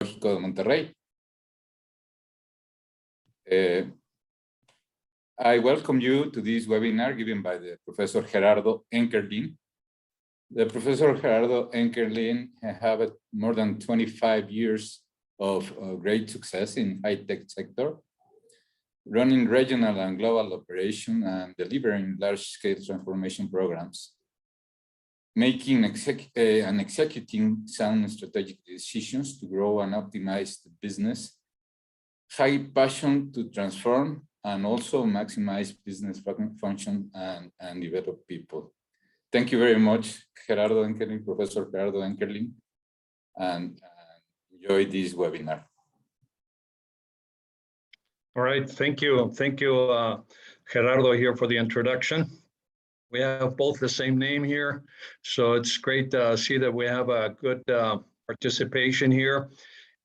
de Monterrey. I welcome you to this webinar given by the Professor Gerardo Enkerlin. The Professor Gerardo Enkerlin has more than 25 years of great success in high-tech sector, running regional and global operation and delivering large-scale transformation programs, making and executing sound strategic decisions to grow and optimize the business, high passion to transform, and also maximize business function and develop people. Thank you very much, Gerardo Enkerlin, Professor Gerardo Enkerlin, and enjoy this webinar. All right, thank you. Thank you, Gerardo here for the introduction. We have both the same name here, so it's great to see that we have a good participation here.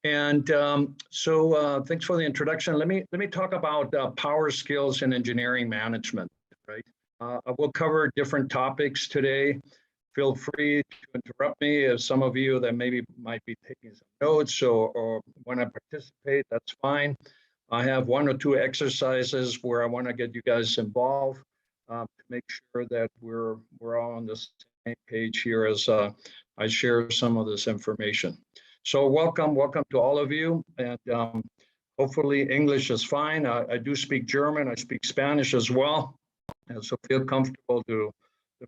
And thanks for the introduction. Let me talk about power skills in engineering management, right? I will cover different topics today. Feel free to interrupt me if some of you that maybe might be taking some notes or want to participate, that's fine. I have one or two exercises where I want to get you guys involved to make sure that we're all on the same page here as I share some of this information. So welcome to all of you, and hopefully English is fine. I do speak German, I speak Spanish as well, and so feel comfortable to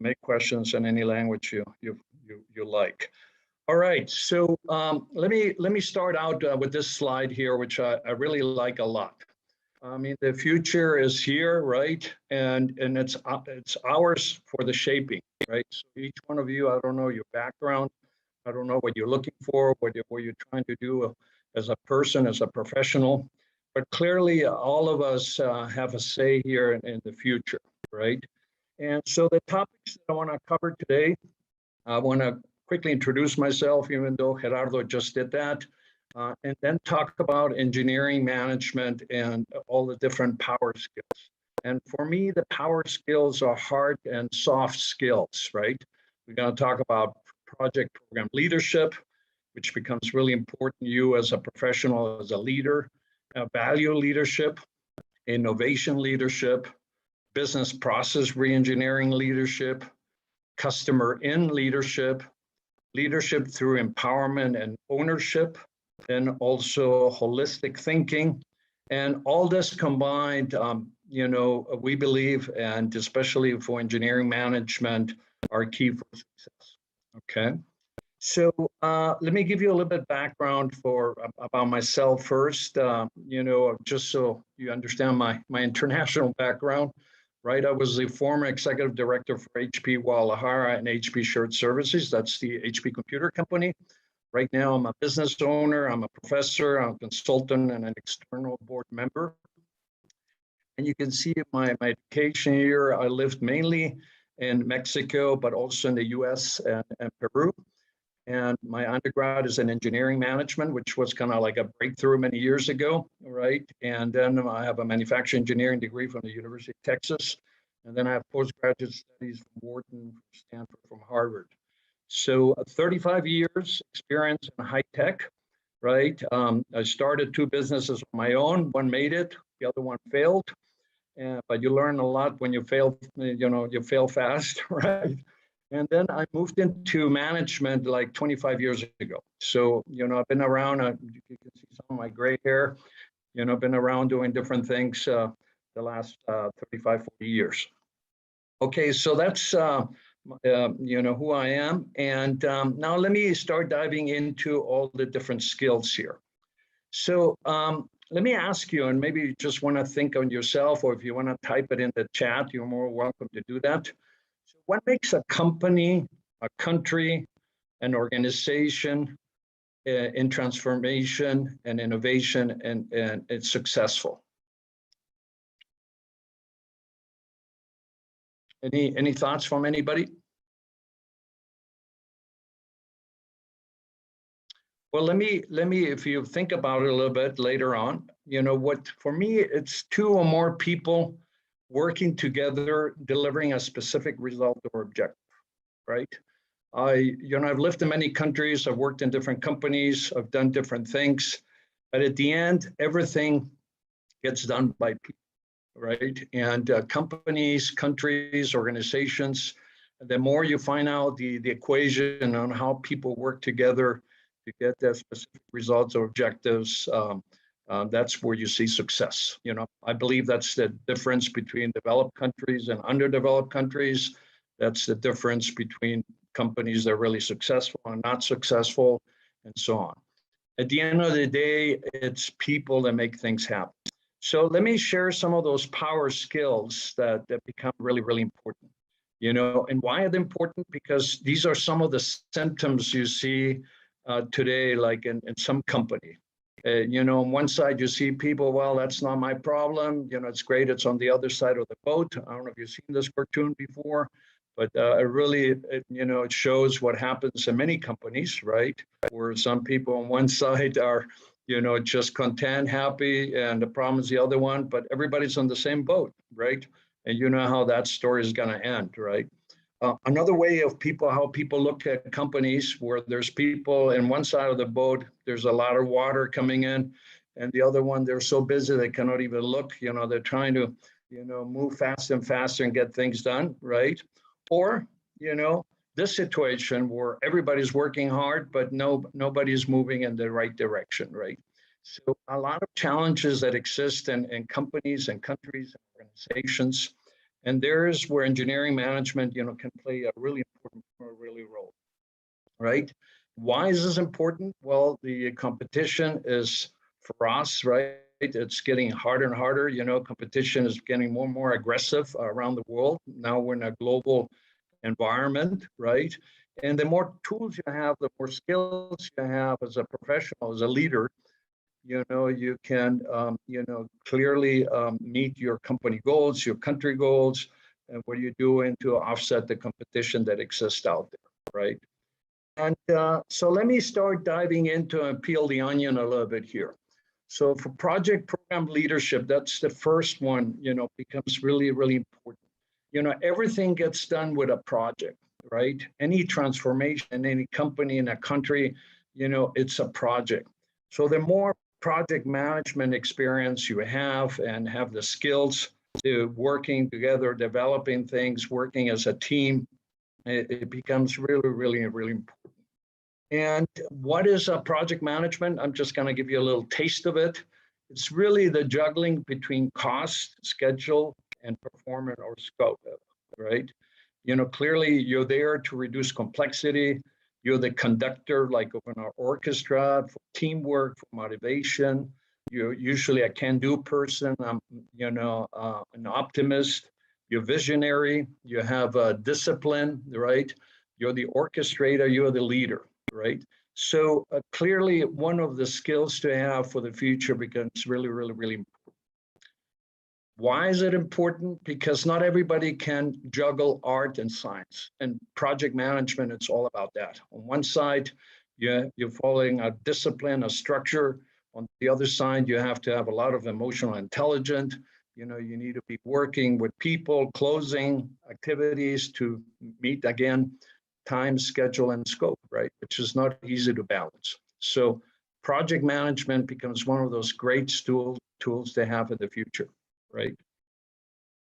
make questions in any language you like. All right, so let me start out with this slide here, which I really like a lot. I mean, the future is here, right? And it's ours for the shaping, right? So each one of you, I don't know your background, I don't know what you're looking for, what you're trying to do as a person, as a professional, but clearly all of us have a say here in the future, right? And so the topics that I want to cover today, I want to quickly introduce myself, even though Gerardo just did that, and then talk about engineering management and all the different power skills. And for me, the power skills are hard and soft skills, right? We're going to talk about project program leadership, which becomes really important to you as a professional, as a leader, value leadership, innovation leadership, business process reengineering leadership, customer in leadership, leadership through empowerment and ownership, and also holistic thinking. And all this combined, you know, we believe, and especially for engineering management, are key for success. Okay, so let me give you a little bit of background about myself first, you know, just so you understand my international background, right? I was the former executive director for HP Guadalajara and HP Shared Services. That's the HP computer company. Right now, I'm a business owner, I'm a professor, I'm a consultant, and an external board member. And you can see my education here. I lived mainly in Mexico, but also in the US and Peru. And my undergrad is in engineering management, which was kind of like a breakthrough many years ago, right? And then I have a manufacturing engineering degree from the University of Texas. And then I have postgraduate studies from Wharton, Stanford, from Harvard. So 35 years experience in high tech, right? I started two businesses on my own. One made it, the other one failed. But you learn a lot when you fail, you know, you fail fast, right? And then I moved into management like 25 years ago. So, you know, I've been around, you can see some of my gray hair, you know, I've been around doing different things the last 35, 40 years. Okay, so that's, you know, who I am. And now let me start diving into all the different skills here. So let me ask you, and maybe you just want to think on yourself, or if you want to type it in the chat, you're more welcome to do that. So what makes a company, a country, an organization in transformation and innovation and it's successful? Any thoughts from anybody? Well, let me, if you think about it a little bit later on, you know what, for me, it's two or more people working together, delivering a specific result or objective, right? I've lived in many countries, I've worked in different companies, I've done different things, but at the end, everything gets done by people, right? And companies, countries, organizations, the more you find out the equation on how people work together to get their specific results or objectives, that's where you see success. I believe that's the difference between developed countries and underdeveloped countries. That's the difference between companies that are really successful and not successful, and so on. At the end of the day, it's people that make things happen. So let me share some of those power skills that become really, really important. And why are they important? Because these are some of the symptoms you see today, like in some company. On one side, you see people, well, that's not my problem. It's great. It's on the other side of the boat. I don't know if you've seen this cartoon before, but it shows what happens in many companies, right? Where some people on one side are, just content, happy, and the problem is the other one, but everybody's on the same boat, right? And you know how that story is going to end, right? Another way of how people look at companies, where there's people in one side of the boat, there's a lot of water coming in, and the other one, they're so busy they cannot even look. They're trying to, move faster and faster and get things done, right? Or, this situation where everybody's working hard, but nobody's moving in the right direction, right? So a lot of challenges that exist in companies and countries and organizations. And there's where engineering management, can play a really important role, right? Why is this important? Well, the competition is for us, right? It's getting harder and harder. Competition is getting more and more aggressive around the world. Now we're in a global environment, right? And the more tools you have, the more skills you have as a professional, as a leader, you can, clearly meet your company goals, your country goals, and what are you doing to offset the competition that exists out there, right? And so let me start diving into and peel the onion a little bit here. So for project program leadership, that's the first one, becomes really, really important. Everything gets done with a project, right? Any transformation in any company, in a country, it's a project. So the more project management experience you have and have the skills to working together, developing things, working as a team, it becomes really, really, really important. And what is a project management? I'm just going to give you a little taste of it. It's really the juggling between cost, schedule, and performance or scope, right? Clearly you're there to reduce complexity. You're the conductor, like of an orchestra, for teamwork, for motivation. You're usually a can-do person. I'm, an optimist. You're visionary. You have a discipline, right? You're the orchestrator. You're the leader, right? So clearly, one of the skills to have for the future becomes really, really, really important. Why is it important? Because not everybody can juggle art and science. And project management, it's all about that. On one side, you're following a discipline, a structure. On the other side, you have to have a lot of emotional intelligence. You need to be working with people, closing activities to meet, again, time, schedule, and scope, right? Which is not easy to balance. So project management becomes one of those great tools to have in the future. Right.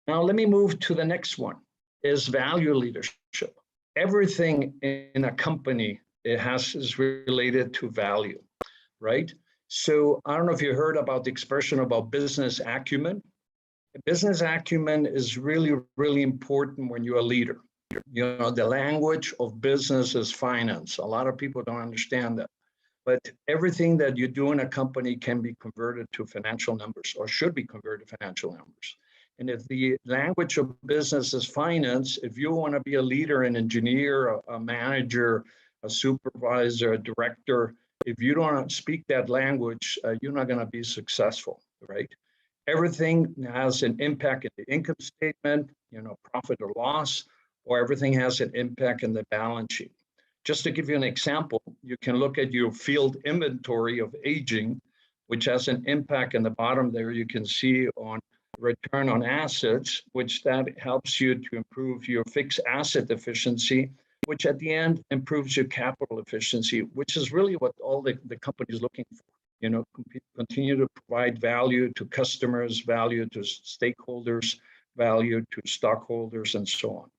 Now, let me move to the next one, is value leadership. Everything in a company, is related to value, right? So I don't know if you heard about the expression about business acumen. Business acumen is really, really important when you're a leader. The language of business is finance. A lot of people don't understand that. But everything that you do in a company can be converted to financial numbers, or should be converted to financial numbers. And if the language of business is finance, if you want to be a leader, an engineer, a manager, a supervisor, a director, if you don't speak that language, you're not going to be successful, right? Everything has an impact in the income statement, profit or loss, or everything has an impact in the balance sheet. Just to give you an example, you can look at your field inventory of aging, which has an impact in the bottom there. You can see on return on assets, which that helps you to improve your fixed asset efficiency, which at the end improves your capital efficiency, which is really what all the company is looking for. You know, continue to provide value to customers, value to stakeholders, value to stockholders, and so on.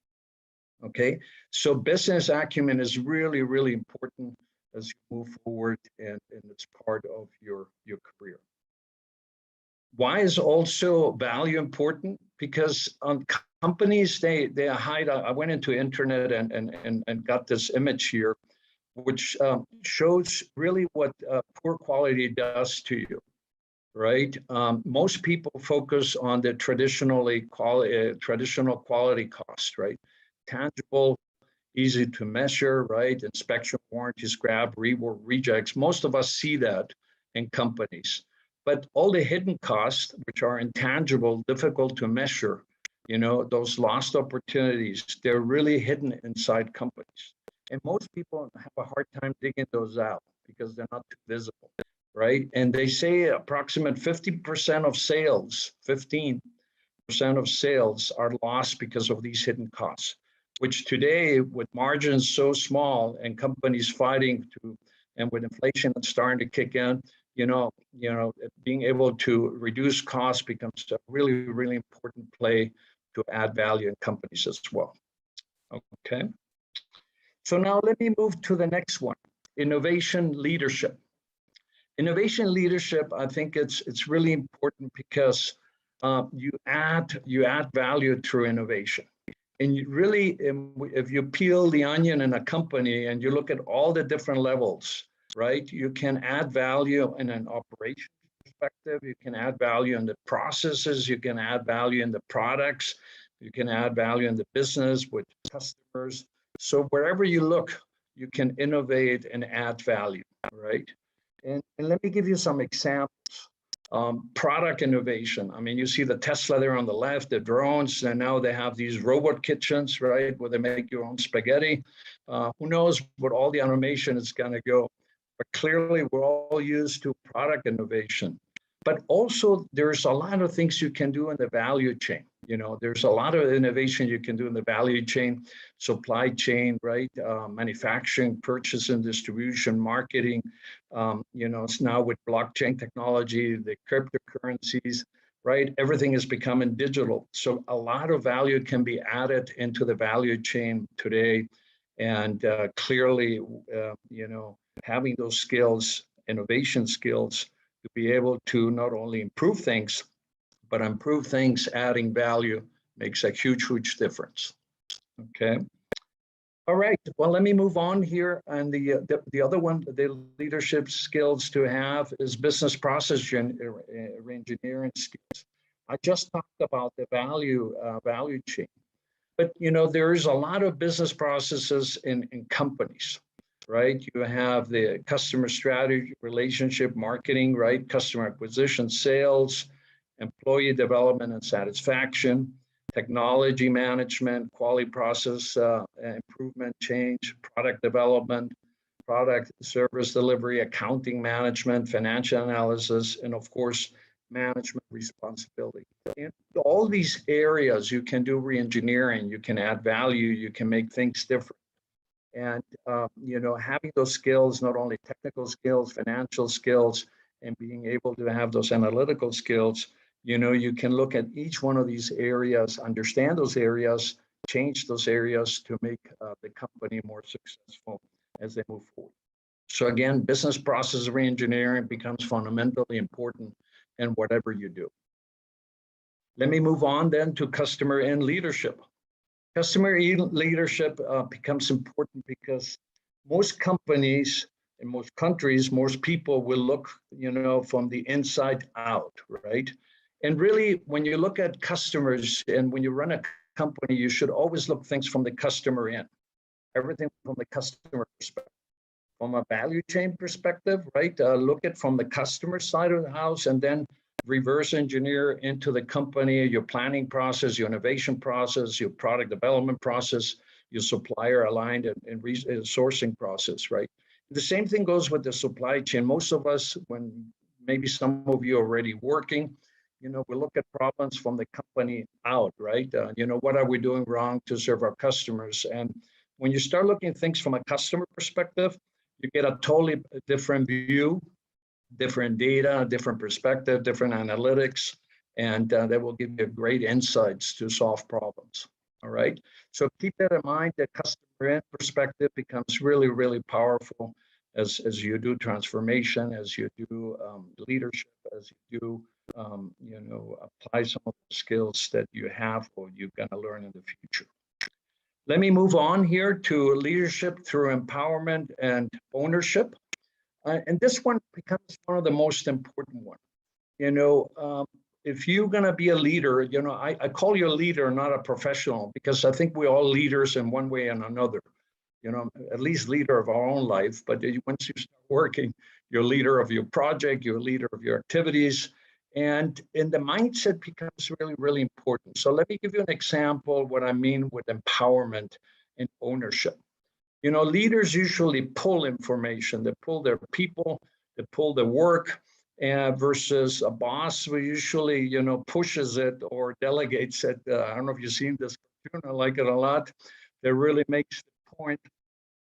Okay, so business acumen is really, really important as you move forward, and it's part of your career. Why is also value important? Because companies, they hide. I went into internet and got this image here, which shows really what poor quality does to you, right? Most people focus on the traditional quality cost, right? Tangible, easy to measure, right? Inspection, warranties, scrap, rework, rejects. Most of us see that in companies. But all the hidden costs, which are intangible, difficult to measure, you know, those lost opportunities, they're really hidden inside companies. And most people have a hard time digging those out because they're not too visible, right? And they say approximately 50% of sales, 15% of sales are lost because of these hidden costs, which today, with margins so small and companies fighting to, and with inflation starting to kick in, you know, being able to reduce costs becomes a really, really important play to add value in companies as well. Okay. So now let me move to the next one, innovation leadership. Innovation leadership, I think it's really important because you add value through innovation. And you really, if you peel the onion in a company and you look at all the different levels, right, you can add value in an operations perspective, you can add value in the processes, you can add value in the products, you can add value in the business with customers. So wherever you look, you can innovate and add value, right? And let me give you some examples. Product innovation. I mean, you see the Tesla there on the left, the drones, and now they have these robot kitchens, right, where they make your own spaghetti. Who knows what all the automation is going to go. But clearly, we're all used to product innovation. But also, there's a lot of things you can do in the value chain. You know, there's a lot of innovation you can do in the value chain, supply chain, right? Manufacturing, purchase and distribution, marketing. You know, it's now with blockchain technology, the cryptocurrencies, right? Everything is becoming digital. So a lot of value can be added into the value chain today. And clearly, you know, having those skills, innovation skills, to be able to not only improve things, but improve things, adding value makes a huge, huge difference. Okay. All right. Well, let me move on here. And the other one, the leadership skills to have is business process engineering skills. I just talked about the value chain, but you know there is a lot of business processes in companies. Right, you have the customer strategy, relationship marketing, right? Customer acquisition, sales, employee development and satisfaction, technology management, quality process improvement, change, product development, product service delivery, accounting management, financial analysis, and of course, management responsibility. In all these areas, you can do re-engineering, you can add value, you can make things different. And, you know, having those skills, not only technical skills, financial skills, and being able to have those analytical skills, you know, you can look at each one of these areas, understand those areas, change those areas to make the company more successful as they move forward. So again, business process reengineering becomes fundamentally important in whatever you do. Let me move on then to customer and leadership. Customer leadership becomes important because most companies in most countries, most people will look, you know, from the inside out, right? And really, when you look at customers and when you run a company, you should always look things from the customer in, everything from the customer perspective. From a value chain perspective, right? Look at from the customer side of the house and then reverse engineer into the company, your planning process, your innovation process, your product development process, your supplier aligned and sourcing process, right? The same thing goes with the supply chain. Most of us, when maybe some of you are already working, you know, we look at problems from the company out, right? You know, what are we doing wrong to serve our customers? And when you start looking at things from a customer perspective, you get a totally different view, different data, different perspective, different analytics, and that will give you great insights to solve problems. All right. So keep that in mind. The customer perspective becomes really, really powerful as you do transformation, as you do leadership, as you do apply some of the skills that you have or you're going to learn in the future. Let me move on here to leadership through empowerment and ownership. And this one becomes one of the most important ones. If you're going to be a leader, I call you a leader, not a professional, because I think we're all leaders in one way and another. At least leader of our own life. But once you start working, you're leader of your project, you're leader of your activities. And the mindset becomes really, really important. So let me give you an example of what I mean with empowerment and ownership. Leaders usually pull information, they pull their people, they pull the work, versus a boss who usually, pushes it or delegates it. I don't know if you've seen this cartoon, I like it a lot. That really makes the point,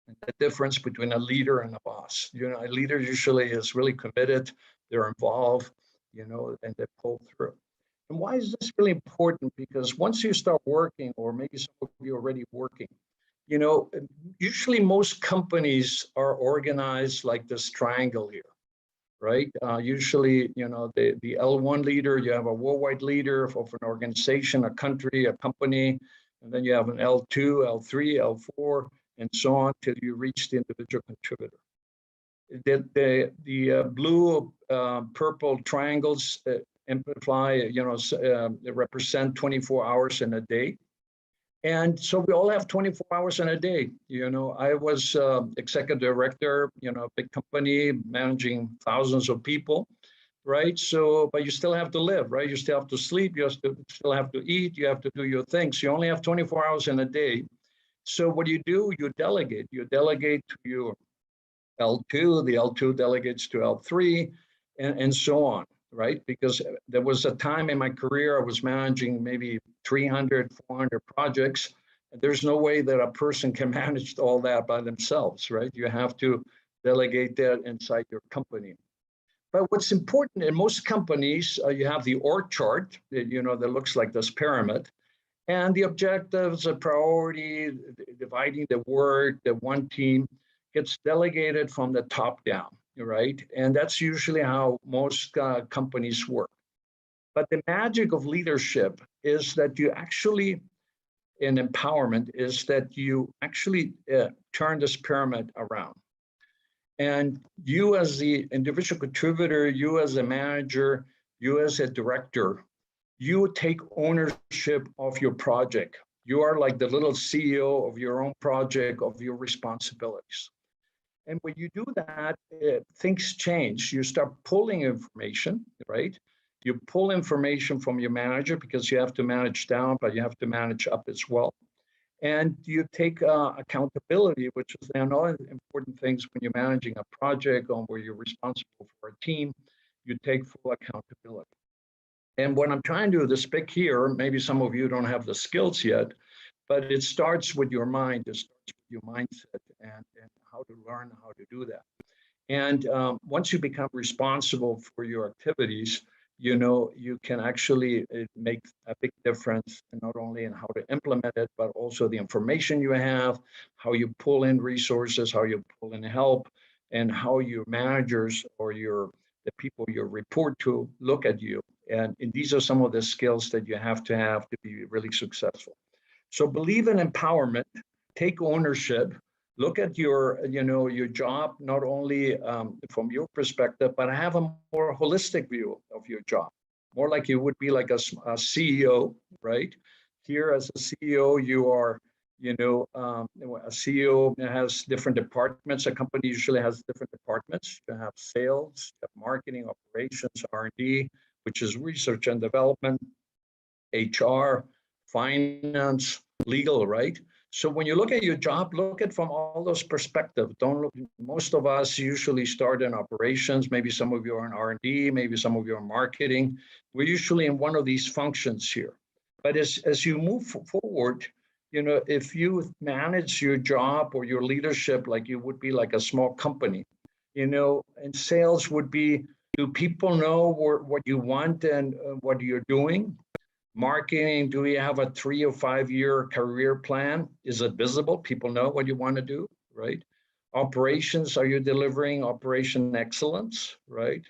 the difference between a leader and a boss. A leader usually is really committed, they're involved, and they pull through. And why is this really important? Because once you start working, or maybe some of you are already working, usually most companies are organized like this triangle here, right? Usually, the L1 leader, you have a worldwide leader of an organization, a country, a company, and then you have an L2, L3, L4, and so on till you reach the individual contributor. The blue, purple triangles amplify, they represent 24 hours in a day. And so we all have 24 hours in a day. I was executive director, a big company managing thousands of people, right? So, but you still have to live, right? You still have to sleep, you still have to eat, you have to do your things. You only have 24 hours in a day. So what you do, you delegate to your L2, the L2 delegates to L3, and so on, right? Because there was a time in my career I was managing maybe 300, 400 projects. There's no way that a person can manage all that by themselves, right? You have to delegate that inside your company. But what's important in most companies, you have the org chart, that looks like this pyramid, and the objectives, the priority, dividing the work, the one team gets delegated from the top down, right? And that's usually how most companies work. But the magic of leadership is that you actually, in empowerment, is that you actually turn this pyramid around. And you as the individual contributor, you as a manager, you as a director, you take ownership of your project. You are like the little CEO of your own project, of your responsibilities. And when you do that, things change. You start pulling information, right? You pull information from your manager because you have to manage down, but you have to manage up as well. And you take accountability, which is another important things when you're managing a project or where you're responsible for a team, you take full accountability. And what I'm trying to depict here, maybe some of you don't have the skills yet, but it starts with your mind, it starts with your mindset and how to learn how to do that. And once you become responsible for your activities, you can actually make a big difference, not only in how to implement it, but also the information you have, how you pull in resources, how you pull in help, and how your managers or the people you report to look at you. And these are some of the skills that you have to be really successful. So believe in empowerment, take ownership, look at your job, not only from your perspective, but have a more holistic view of your job, more like you would be like a CEO, right? Here as a CEO, you are, a CEO has different departments. A company usually has different departments. You have sales, you have marketing, operations, R&D, which is research and development, HR, finance, legal, right? So when you look at your job, look at from all those perspectives. Don't look. Most of us usually start in operations. Maybe some of you are in R&D. Maybe some of you are in marketing. We're usually in one of these functions here. But as you move forward, if you manage your job or your leadership like you would be like a small company, and sales would be, do people know what you want and what you're doing? Marketing, do you have a 3 or 5 year career plan? Is it visible? People know what you want to do, right? Operations, are you delivering operation excellence, right?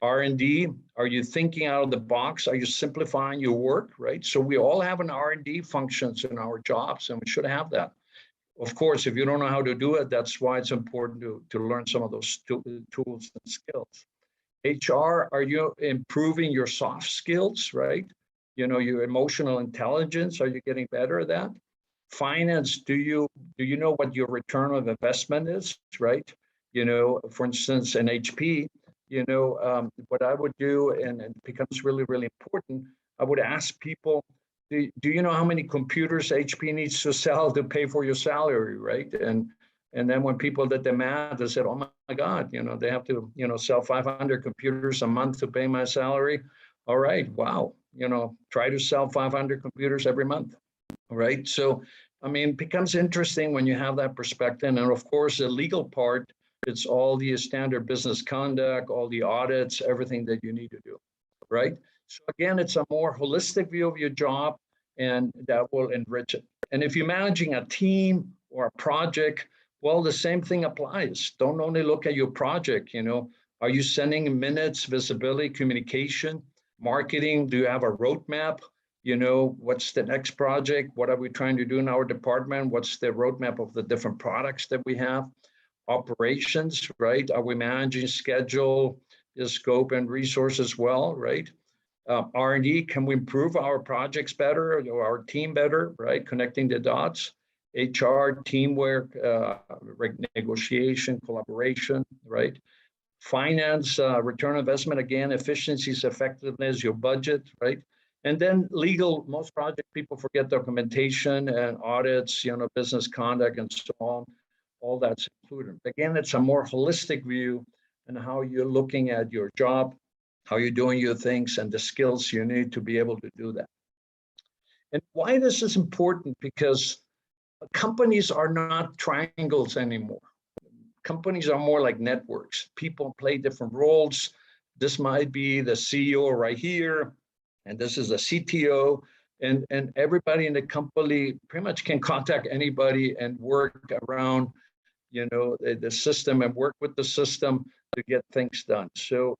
R&D, are you thinking out of the box? Are you simplifying your work, right? So we all have an R&D functions in our jobs, and we should have that. Of course, if you don't know how to do it, that's why it's important to learn some of those tools and skills. HR, are you improving your soft skills, right? Your emotional intelligence, are you getting better at that? Finance, do you know what your return of investment is, right? For instance, in HP, what I would do, and it becomes really, really important, I would ask people, do you know how many computers HP needs to sell to pay for your salary, right? And then when people did the math, they said, oh my God, they have to, sell 500 computers a month to pay my salary. All right, wow, try to sell 500 computers every month, right? So, I mean, it becomes interesting when you have that perspective. And of course, the legal part, it's all the standard business conduct, all the audits, everything that you need to do, right? So again, it's a more holistic view of your job, and that will enrich it. And if you're managing a team or a project, well, the same thing applies. Don't only look at your project, are you sending minutes, visibility, communication, marketing? Do you have a roadmap? What's the next project? What are we trying to do in our department? What's the roadmap of the different products that we have? Operations, right? Are we managing schedule, the scope and resources well, right? R&D, can we improve our projects better, or our team better, right? Connecting the dots. HR, teamwork, negotiation, collaboration, right? Finance, return on investment, again, efficiencies, effectiveness, your budget, right? And then legal, most project people forget documentation and audits, business conduct and so on. All that's included. Again, it's a more holistic view and how you're looking at your job, how you're doing your things, and the skills you need to be able to do that. And why this is important, because companies are not triangles anymore. Companies are more like networks. People play different roles. This might be the CEO right here, and this is a CTO, and everybody in the company pretty much can contact anybody and work around, the system and work with the system to get things done. So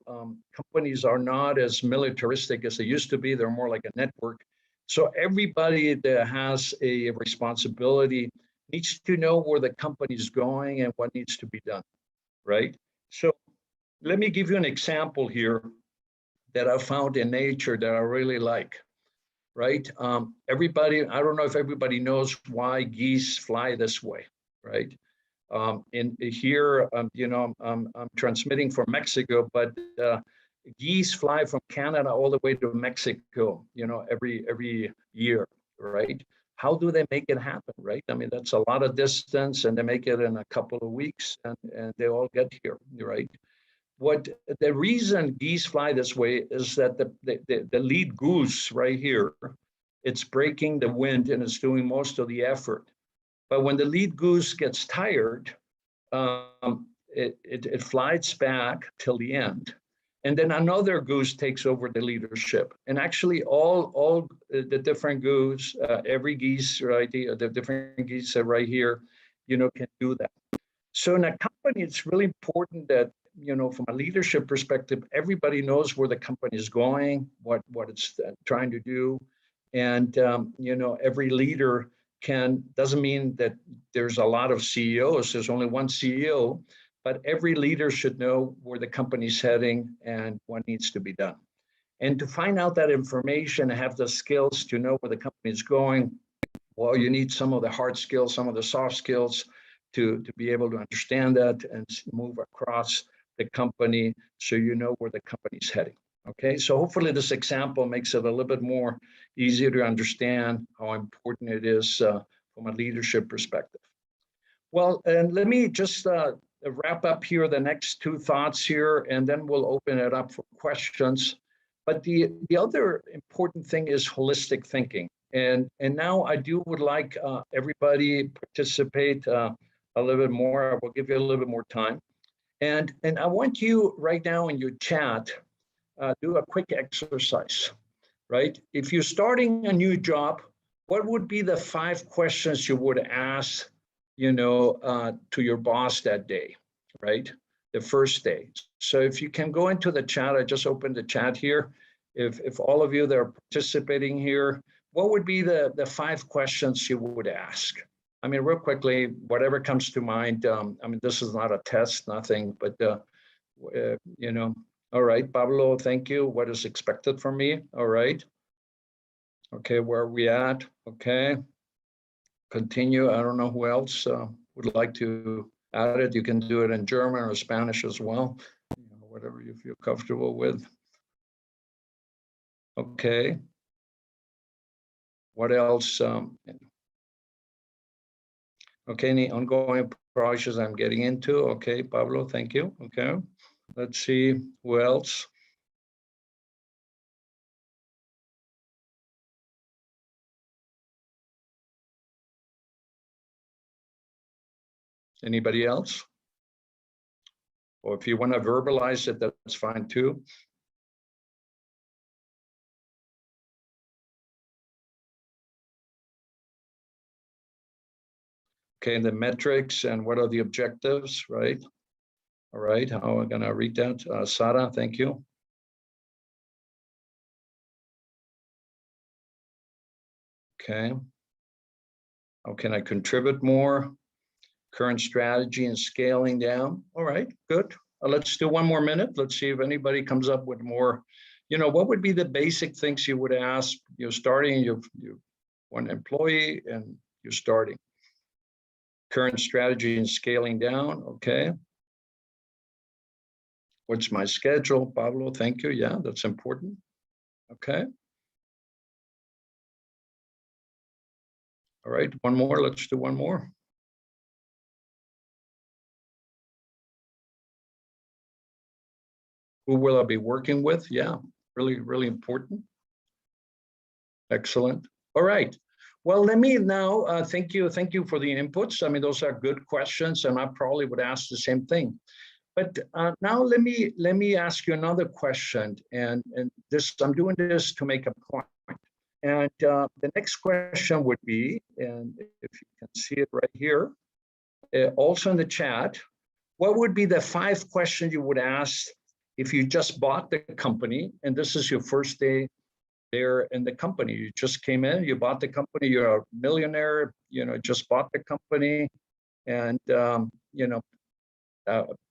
companies are not as militaristic as they used to be. They're more like a network. So everybody that has a responsibility needs to know where the company is going and what needs to be done, right? So let me give you an example here that I found in nature that I really like, right? Everybody, I don't know if everybody knows why geese fly this way, right? In here, I'm transmitting from Mexico, but geese fly from Canada all the way to Mexico, every year, right? How do they make it happen, right? I mean, that's a lot of distance, and they make it in a couple of weeks, and they all get here, right? What the reason geese fly this way is that the lead goose right here, it's breaking the wind and it's doing most of the effort. But when the lead goose gets tired, it flies back till the end. And then another goose takes over the leadership. And actually all the different goose, every geese, right, the different geese right here, can do that. So in a company, it's really important that, from a leadership perspective, everybody knows where the company is going, what it's trying to do. And, every leader doesn't mean that there's a lot of CEOs, there's only one CEO, but every leader should know where the company's heading and what needs to be done. And to find out that information and have the skills to know where the company is going, well, you need some of the hard skills, some of the soft skills to be able to understand that and move across the company so you know where the company's heading. Okay, so hopefully this example makes it a little bit more easier to understand how important it is from a leadership perspective. Well, and let me just wrap up here the next two thoughts here, and then we'll open it up for questions. But the other important thing is holistic thinking. And now I would like everybody participate a little bit more. I will give you a little bit more time. And I want you right now in your chat, do a quick exercise, right? If you're starting a new job, what would be the 5 questions you would ask, to your boss that day, right? The first day. So if you can go into the chat, I just opened the chat here. If all of you that are participating here, what would be the 5 questions you would ask? I mean, real quickly, whatever comes to mind. I mean, this is not a test, nothing, but, all right, Pablo, thank you. What is expected from me? All right. Okay, where are we at? Okay. Continue. I don't know who else would like to add it. You can do it in German or Spanish as well, whatever you feel comfortable with. Okay. What else? Okay, any ongoing projects I'm getting into? Okay, Pablo, thank you. Okay, let's see who else. Anybody else? Or if you want to verbalize it, that's fine too. Okay, the metrics and what are the objectives, right? All right, how am I going to read that? Sara, thank you. Okay. How can I contribute more? Current strategy and scaling down. All right, good. Let's do 1 more minute. Let's see if anybody comes up with more. What would be the basic things you would ask? You're starting, you're one employee and you're starting. Current strategy and scaling down. Okay. What's my schedule? Pablo, thank you. Yeah, that's important. Okay. All right, 1 more. Let's do 1 more. Who will I be working with? Yeah, really, really important. Excellent. All right. Well, let me now, thank you for the inputs. I mean, those are good questions, and I probably would ask the same thing. But now let me ask you another question, and this, I'm doing this to make a point. And the next question would be, and if you can see it right here, also in the chat, what would be the 5 questions you would ask if you just bought the company, and this is your first day there in the company? You just came in, you bought the company, you're a millionaire, just bought the company, and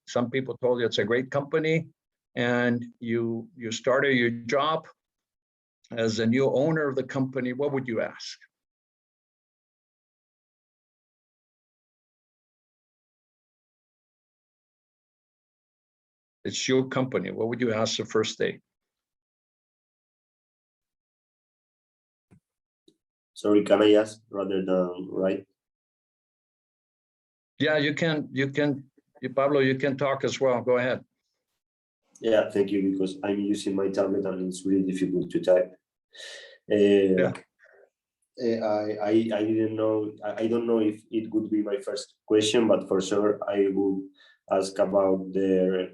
some people told you it's a great company, and you started your job as a new owner of the company. What would you ask? It's your company. What would you ask the first day? Sorry, can I ask rather than right? Yeah, you can, Pablo, you can talk as well. Go ahead. Yeah, thank you, because I'm using my tablet and it's really difficult to type. Yeah. I didn't know, I don't know if it would be my first question, but for sure I would ask about the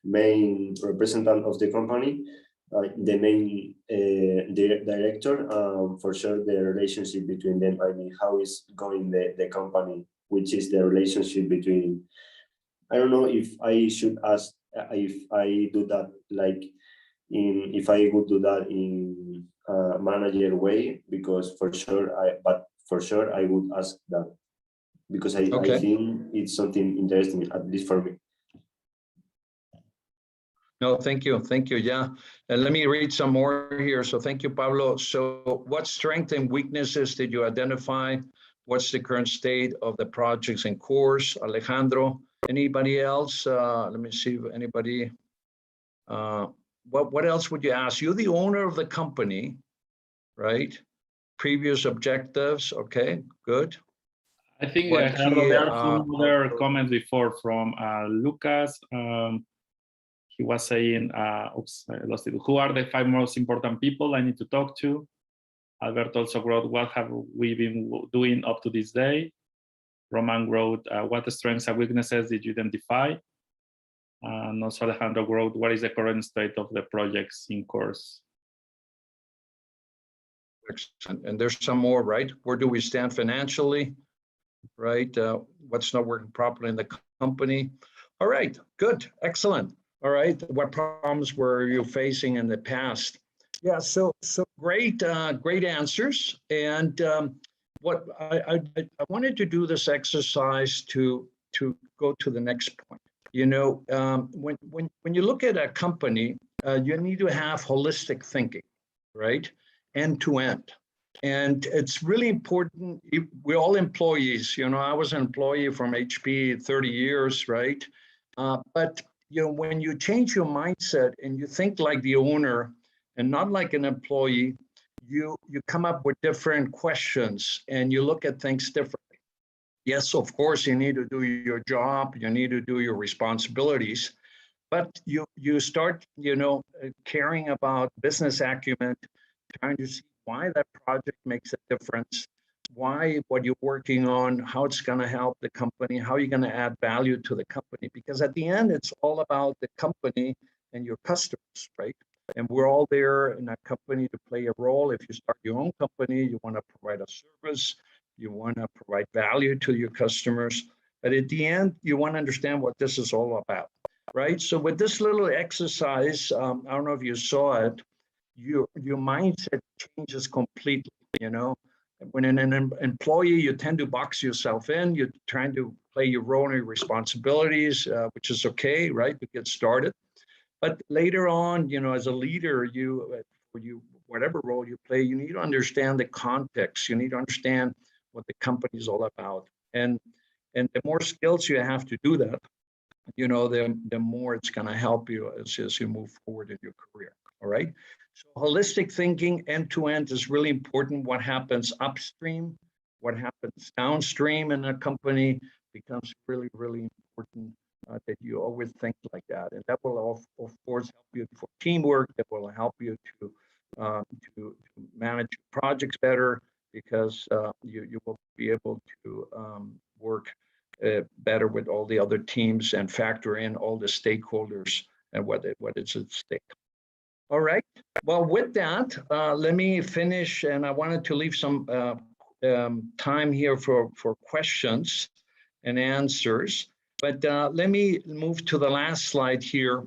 main representative of the company, the main director, for sure the relationship between them. I mean, how is going the company, which is the relationship between, I don't know if I should ask if I do that like if I would do that in a manager way, because for sure I would ask that, because I think it's something interesting, at least for me. No, thank you. Yeah, and let me read some more here. So thank you, Pablo. So what strengths and weaknesses did you identify? What's the current state of the projects in course? Alejandro, anybody else? Let me see if anybody, what else would you ask? You're the owner of the company, right? Previous objectives. Okay, good. I think there are some other comments before from Lucas. He was saying, oops, I lost it. Who are the 5 most important people I need to talk to? Alberto also wrote, what have we been doing up to this day? Roman wrote, what strengths and weaknesses did you identify? And also Alejandro wrote, what is the current state of the projects in course? Excellent. And there's some more, right? Where do we stand financially, right? What's not working properly in the company? All right, good, excellent. All right, what problems were you facing in the past? Yeah, so great, great answers. And what I wanted to do this exercise to go to the next point. You know, when you look at a company, you need to have holistic thinking, right? End to end. And it's really important. We're all employees. You know, I was an employee from HP 30 years, right? But you know, when you change your mindset and you think like the owner and not like an employee, you come up with different questions and you look at things differently. Yes, of course, you need to do your job, you need to do your responsibilities, but you start, you know, caring about business acumen, trying to see why that project makes a difference, why what you're working on, how it's going to help the company, how you're going to add value to the company. Because at the end, it's all about the company and your customers, right? And we're all there in that company to play a role. If you start your own company, you want to provide a service, you want to provide value to your customers. But at the end, you want to understand what this is all about, right? So with this little exercise, I don't know if you saw it, your mindset changes completely, you know. When an employee, you tend to box yourself in, you're trying to play your role and your responsibilities, which is okay, right, to get started. But later on, you know, as a leader, whatever role you play, you need to understand the context. You need to understand what the company is all about. And the more skills you have to do that, you know, the more it's going to help you as you move forward in your career. All right. So holistic thinking, end to end, is really important. What happens upstream, what happens downstream in a company becomes really, really important. That you always think like that, and that will of course help you for teamwork. That will help you to manage projects better, because you will be able to work better with all the other teams and factor in all the stakeholders and what is at stake. All right. Well, with that, let me finish, and I wanted to leave some time here for questions and answers. But let me move to the last slide here.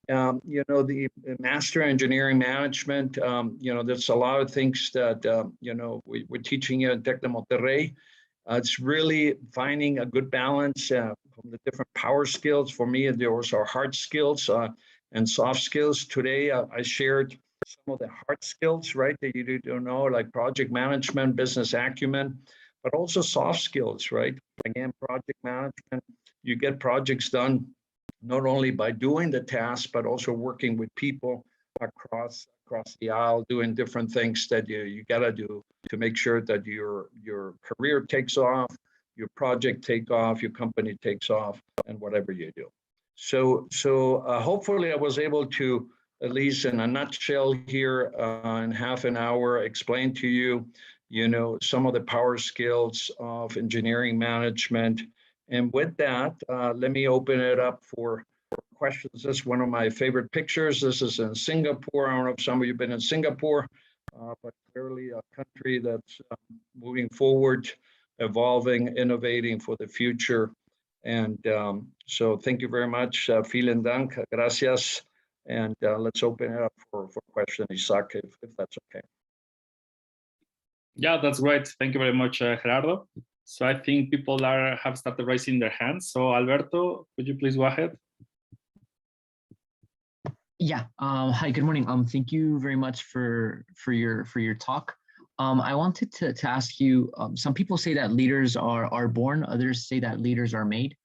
You know, the Master Engineering Management, you know, there's a lot of things that, you know, we're teaching you at Tec de Monterrey. It's really finding a good balance from the different power skills. For me, there was our hard skills and soft skills. Today, I shared some of the hard skills, right, that you need to know, like project management, business acumen, but also soft skills, right? Again, project management. You get projects done not only by doing the task, but also working with people across the aisle, doing different things that you got to do to make sure that your career takes off, your project takes off, your company takes off, and whatever you do. So hopefully I was able to, at least in a nutshell here, in half an hour, explain to you, you know, some of the power skills of engineering management. And with that, let me open it up for questions. This is one of my favorite pictures. This is in Singapore. I don't know if some of you have been in Singapore, but clearly a country that's moving forward, evolving, innovating for the future. And so thank you very much. Vielen Dank, gracias. And let's open it up for questions, Isaac, if that's okay. Yeah, that's great. Thank you very much, Gerardo. So I think people have started raising their hands. So Alberto, could you please go ahead? Yeah. Hi. Good morning. Thank you very much for your talk. I wanted to ask you. Some people say that leaders are born. Others say that leaders are made.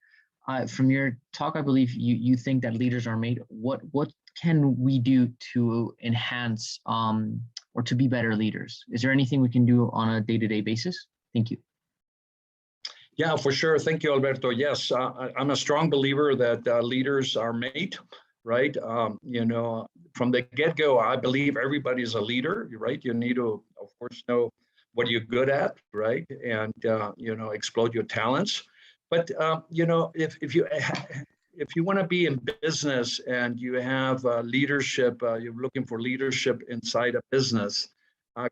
From your talk, I believe you think that leaders are made. What can we do to enhance or to be better leaders? Is there anything we can do on a day-to-day basis? Thank you. Yeah, for sure. Thank you, Alberto. Yes, I'm a strong believer that leaders are made, right? You know, from the get-go, I believe everybody's a leader, right? You need to, of course, know what you're good at, right? And, you know, explode your talents. But, you know, if you want to be in business and you have leadership, you're looking for leadership inside a business,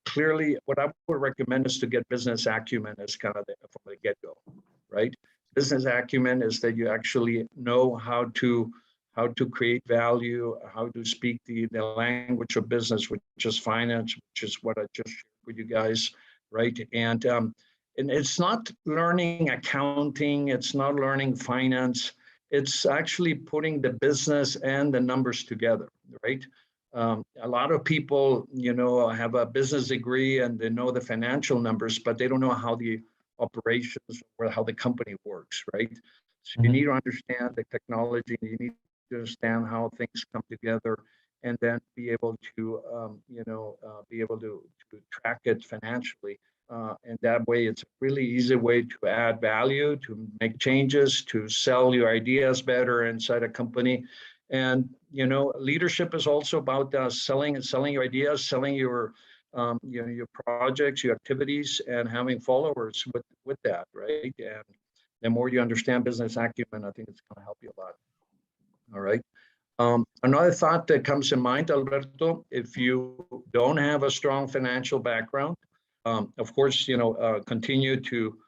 clearly what I would recommend is to get business acumen as kind of from the get-go, right? Business acumen is that you actually know how to create value, how to speak the language of business, which is finance, which is what I just shared with you guys, right? And it's not learning accounting, it's not learning finance, it's actually putting the business and the numbers together, right? A lot of people, you know, have a business degree and they know the financial numbers, but they don't know how the operations or how the company works, right? So you need to understand the technology, you need to understand how things come together, and then be able to, you know, be able to track it financially. And that way, it's a really easy way to add value, to make changes, to sell your ideas better inside a company. And, you know, leadership is also about selling your ideas, selling your, you know, your projects, your activities, and having followers with that, right? And the more you understand business acumen, I think it's going to help you a lot. All right. Another thought that comes in mind, Alberto, if you don't have a strong financial background, of course, you know, continue to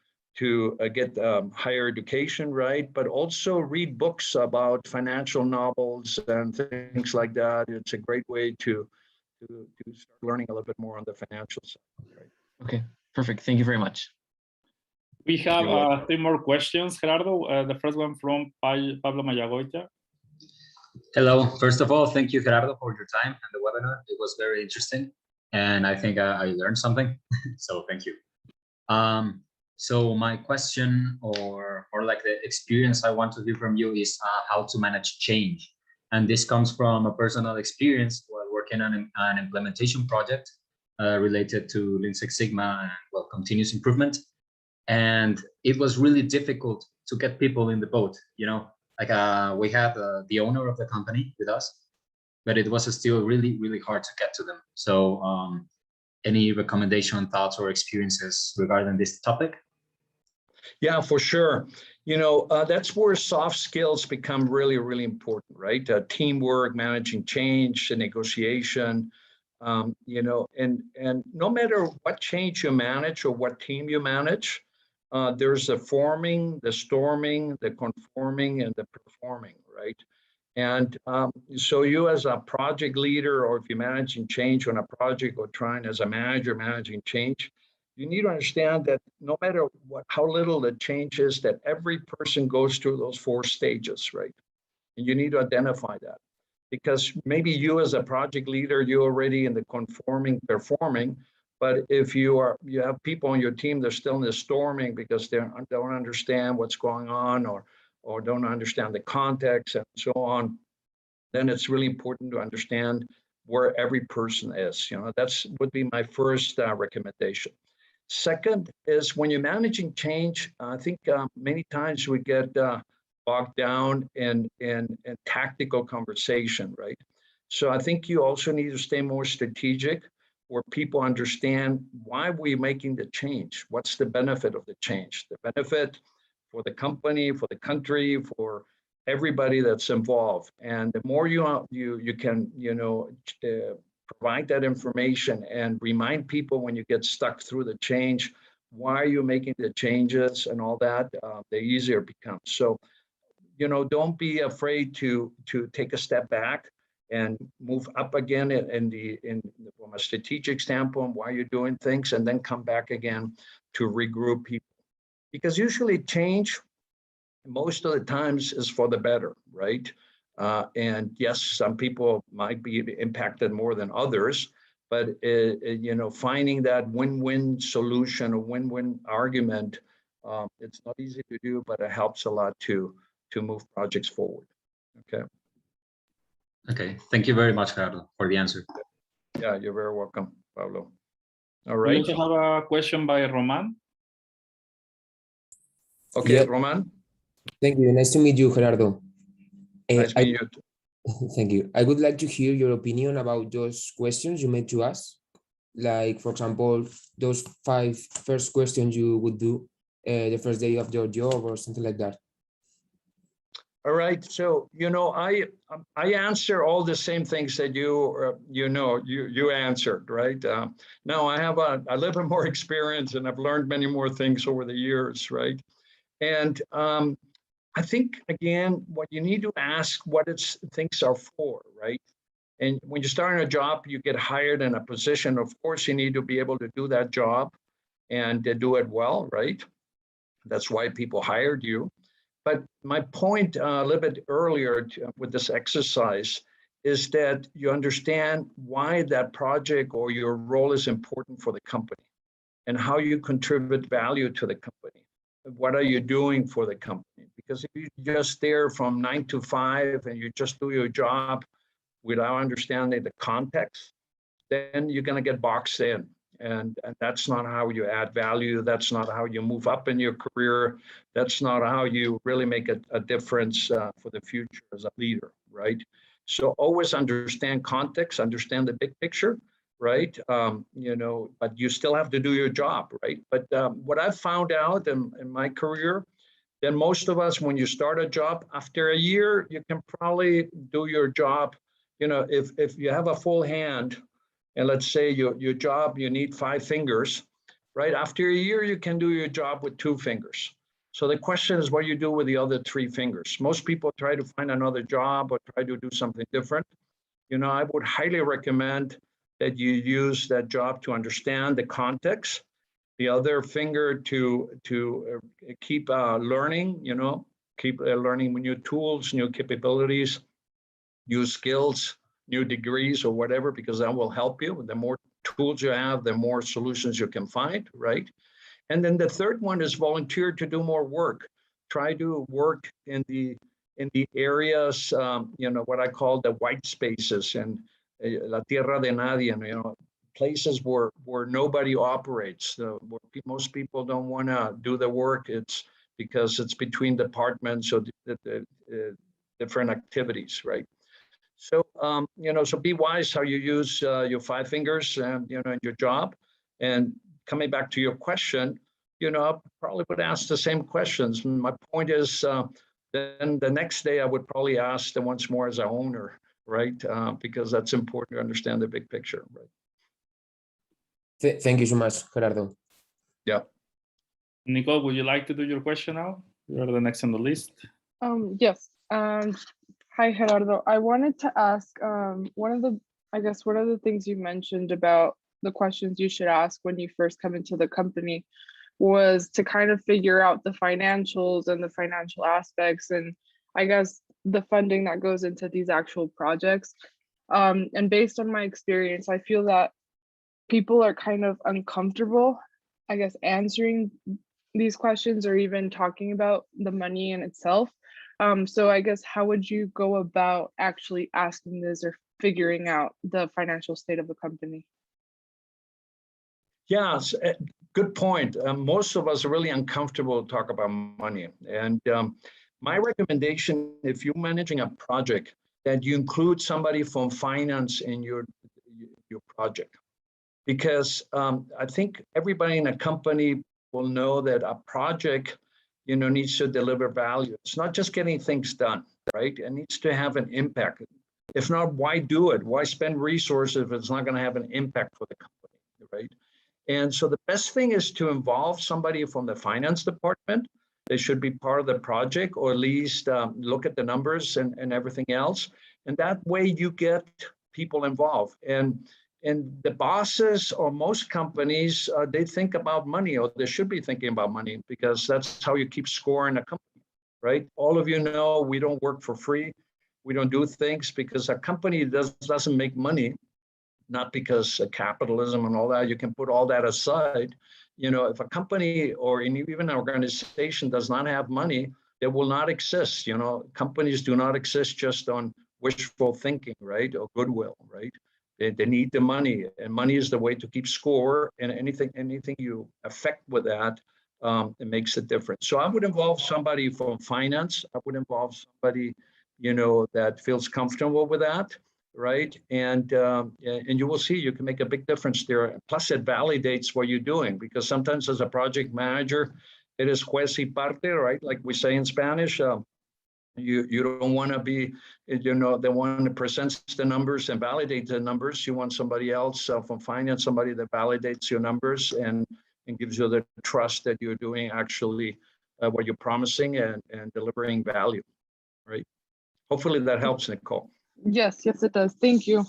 get higher education, right? But also read books about financial novels and things like that. It's a great way to start learning a little bit more on the financial side, right? Okay, perfect. Thank you very much. We have 3 more questions, Gerardo. The first one from Pablo Mayagoita. Hello. First of all, thank you, Gerardo, for your time and the webinar. It was very interesting, and I think I learned something. So thank you. So my question, or like the experience I want to hear from you, is how to manage change. And this comes from a personal experience while working on an implementation project related to Lean Six Sigma and, well, continuous improvement. And it was really difficult to get people in the boat, you know, like we had the owner of the company with us, but it was still really, really hard to get to them. So any recommendation, thoughts, or experiences regarding this topic? Yeah, for sure. You know, that's where soft skills become really, really important, right? Teamwork, managing change, and negotiation. You know, and no matter what change you manage or what team you manage, there's the forming, the storming, the conforming, and the performing, right? And so you as a project leader, or if you're managing change on a project, or trying as a manager managing change, you need to understand that no matter how little the change is, that every person goes through those 4 stages, right? And you need to identify that, because maybe you as a project leader, you're already in the conforming, performing, but if you have people on your team that are still in the storming because they don't understand what's going on, or don't understand the context and so on, then it's really important to understand where every person is. You know, that's would be my first recommendation. Second is, when you're managing change, I think many times we get bogged down in tactical conversation, right? So I think you also need to stay more strategic, where people understand why we're making the change. What's the benefit of the change? The benefit for the company, for the country, for everybody that's involved. And the more you can, you know, provide that information and remind people when you get stuck through the change, why are you making the changes and all that, the easier it becomes. So, you know, don't be afraid to take a step back and move up again from a strategic standpoint, why you're doing things, and then come back again to regroup people. Because usually change, most of the times, is for the better, right? And yes, some people might be impacted more than others, but you know, finding that win-win solution, a win-win argument, it's not easy to do, but it helps a lot to move projects forward. Okay. Okay, thank you very much, Gerardo, for the answer. Yeah, you're very welcome, Pablo. All We right. also have a question by Roman. Okay, Yeah. Roman. Thank you. Nice to meet you, Gerardo. Nice meeting you. Thank you. I would like to hear your opinion about those questions you made to us. Like, for example, those 5 first questions you would do the first day of your job or something like that. All right, so I answer all the same things that you answered, right? Now I have a little bit more experience and I've learned many more things over the years, right? And I think again, what you need to ask what things are for, right? And when you start in a job, you get hired in a position. Of course, you need to be able to do that job and do it well, right? That's why people hired you. But my point a little bit earlier with this exercise is that you understand why that project or your role is important for the company and how you contribute value to the company. What are you doing for the company? Because if you're just there from 9 to 5 and you just do your job without understanding the context, then you're going to get boxed in. And that's not how you add value. That's not how you move up in your career. That's not how you really make a difference for the future as a leader, right? So always understand context, understand the big picture, right? But you still have to do your job, right? But what I've found out in my career, then most of us, when you start a job, after a year, you can probably do your job. If you have a full hand, and let's say your job, you need 5 fingers, right? After a year, you can do your job with 2 fingers. So the question is what you do with the other 3 fingers. Most people try to find another job or try to do something different. I would highly recommend that you use that job to understand the context, the other finger to keep learning, keep learning new tools, new capabilities, new skills, new degrees or whatever, because that will help you. The more tools you have, the more solutions you can find, right? And then the third one is volunteer to do more work. Try to work in the areas, what I call the white spaces and la tierra de nadie, places where nobody operates. Where most people don't want to do the work. It's because it's between departments or the different activities, right? So, so be wise how you use your 5 fingers, in your job. And coming back to your question, I probably would ask the same questions. My point is, then the next day I would probably ask them once more as an owner, right? Because that's important to understand the big picture, right? Thank you so much, Gerardo. Yeah. Nicole, would you like to do your question now? You're the next on the list. Yes. Hi, Gerardo. I wanted to ask one of the things you mentioned about the questions you should ask when you first come into the company was to kind of figure out the financials and the financial aspects and I guess the funding that goes into these actual projects. And based on my experience, I feel that people are kind of uncomfortable, I guess, answering these questions or even talking about the money in itself. So I guess how would you go about actually asking this or figuring out the financial state of the company? Yeah, good point. Most of us are really uncomfortable to talk about money. And my recommendation, if you're managing a project, that you include somebody from finance in your project. Because I think everybody in a company will know that a project needs to deliver value. It's not just getting things done, right? It needs to have an impact. If not, why do it? Why spend resources if it's not going to have an impact for the company, right? And so the best thing is to involve somebody from the finance department. They should be part of the project, or at least look at the numbers and everything else. And that way you get people involved. And the bosses or most companies, they think about money, or they should be thinking about money, because that's how you keep score in a company, right? All of you know we don't work for free. We don't do things because a company doesn't make money, not because of capitalism and all that. You can put all that aside. If a company or even an organization does not have money, it will not exist. Companies do not exist just on wishful thinking, right? Or goodwill, right? They need the money, and money is the way to keep score. And anything you affect with that, it makes a difference. So I would involve somebody from finance. I would involve somebody that feels comfortable with that, right? And you will see you can make a big difference there. Plus, it validates what you're doing, because sometimes as a project manager, it is juez y parte, right? Like we say in Spanish. You don't want to be, the one that presents the numbers and validates the numbers. You want somebody else from finance, somebody that validates your numbers and gives you the trust that you're doing actually what you're promising and delivering value, right? Hopefully that helps, Nicole. Yes, yes, it does. Thank you.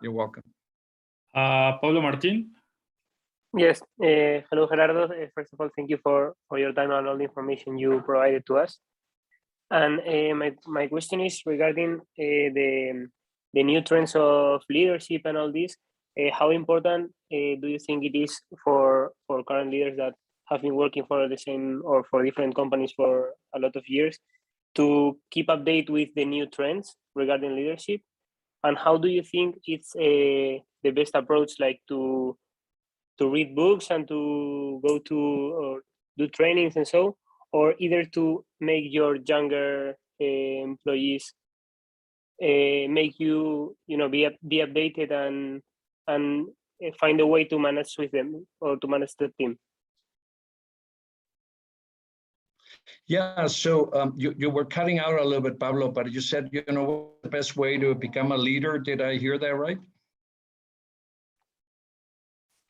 You're welcome. Pablo Martin. Yes, hello Gerardo. First of all, thank you for your time and all the information you provided to us. And my question is regarding the new trends of leadership and all this. How important do you think it is for current leaders that have been working for the same or for different companies for a lot of years to keep update with the new trends regarding leadership? And how do you think it's the best approach, like to read books and to go to or do trainings and so, or either to make your younger employees make you be updated and find a way to manage with them or to manage the team? Yeah, so you were cutting out a little bit, Pablo, but you said, what's the best way to become a leader? Did I hear that right?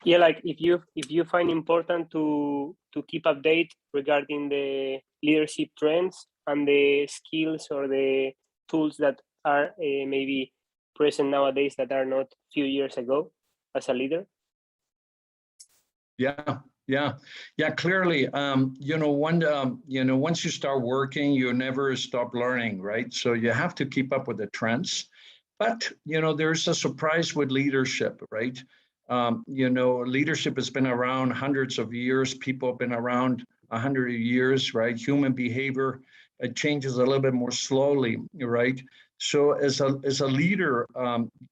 Yeah, like if you find important to keep update regarding the leadership trends and the skills or the tools that are maybe present nowadays that are not few years ago as a leader. Yeah. Clearly, once you start working, you never stop learning, right? So you have to keep up with the trends. But there's a surprise with leadership, right? Leadership has been around hundreds of years. People have been around 100 years, right? Human behavior, it changes a little bit more slowly, right? So as a leader,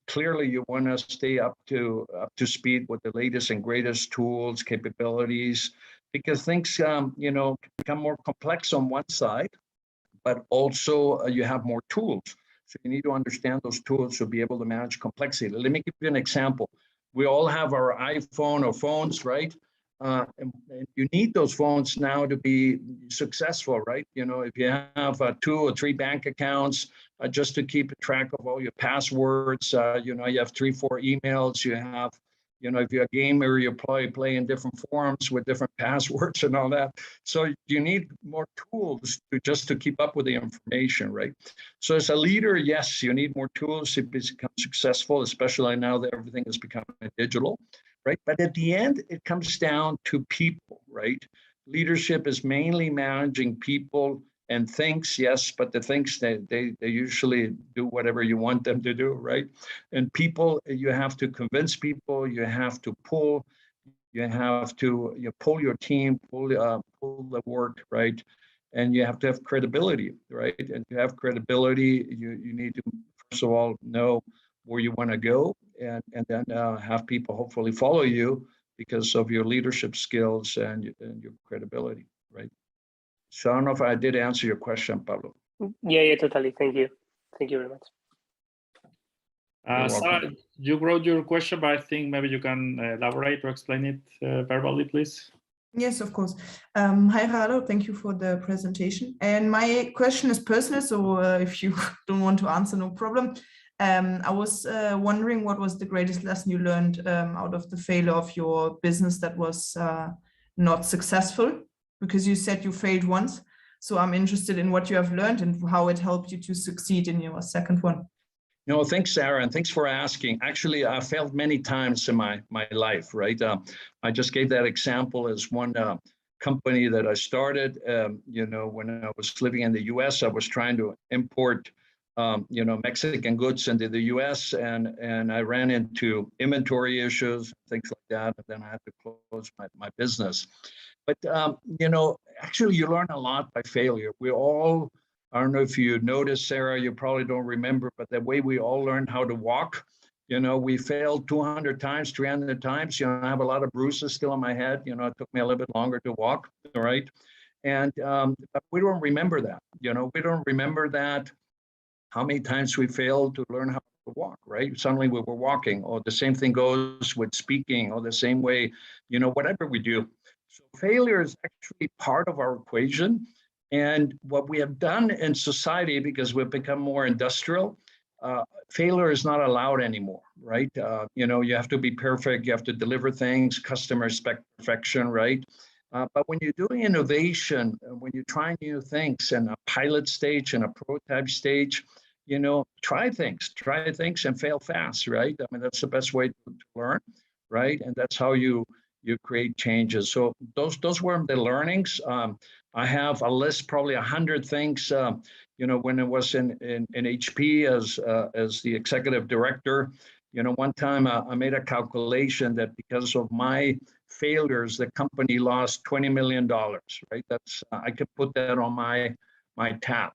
clearly you want to stay up to speed with the latest and greatest tools, capabilities, because things become more complex on one side, but also you have more tools. So you need to understand those tools to be able to manage complexity. Let me give you an example. We all have our iPhone or phones, right? And you need those phones now to be successful, right? If you have 2 or 3 bank accounts, just to keep track of all your passwords, you have 3, 4 emails, you have, if you're a gamer, you probably play in different forums with different passwords and all that. So you need more tools to keep up with the information, right? So as a leader, yes, you need more tools to become successful, especially now that everything is becoming digital, right? But at the end, it comes down to people, right? Leadership is mainly managing people and things, yes, but the things they usually do whatever you want them to do, right? And people, you have to convince people, you have to pull, you have to pull your team, pull the work, right? And you have to have credibility, right? And to have credibility, you need to first of all know where you want to go, and then have people hopefully follow you because of your leadership skills and your credibility, right? So I don't know if I did answer your question, Pablo. Yeah, totally. Thank you very much. Sarah, you wrote your question, but I think maybe you can elaborate or explain it verbally, please. Yes, of course. Hi, Gerardo. Thank you for the presentation. And my question is personal, so if you don't want to answer, no problem. I was wondering what was the greatest lesson you learned out of the failure of your business that was not successful, because you said you failed once. So I'm interested in what you have learned and how it helped you to succeed in your second one. No, thanks, Sarah, and thanks for asking. Actually, I failed many times in my life, right? I just gave that example as one company that I started. When I was living in the U.S., I was trying to import Mexican goods into the U.S. and I ran into inventory issues, things like that, and then I had to close my business. But actually, you learn a lot by failure. I don't know if you noticed, Sarah, you probably don't remember, but the way we all learned how to walk, we failed 200 times, 300 times. I have a lot of bruises still on my head. It took me a little bit longer to walk, all right? And but we don't remember that. We don't remember that. how many times we failed to learn how to walk, right? Suddenly we were walking, or the same thing goes with speaking, or the same way, whatever we do. So failure is actually part of our equation. And what we have done in society, because we've become more industrial, failure is not allowed anymore, right? You have to be perfect, you have to deliver things, customers expect perfection, right? But when you're doing innovation, when you're trying new things in a pilot stage and a prototype stage, try things and fail fast, right? I mean, that's the best way to learn, right? And that's how you create changes. So those were the learnings. I have a list, probably 100 things. When I was in HP as the executive director, one time I made a calculation that because of my failures, the company lost $20 million, right? That's I could put that on my tab.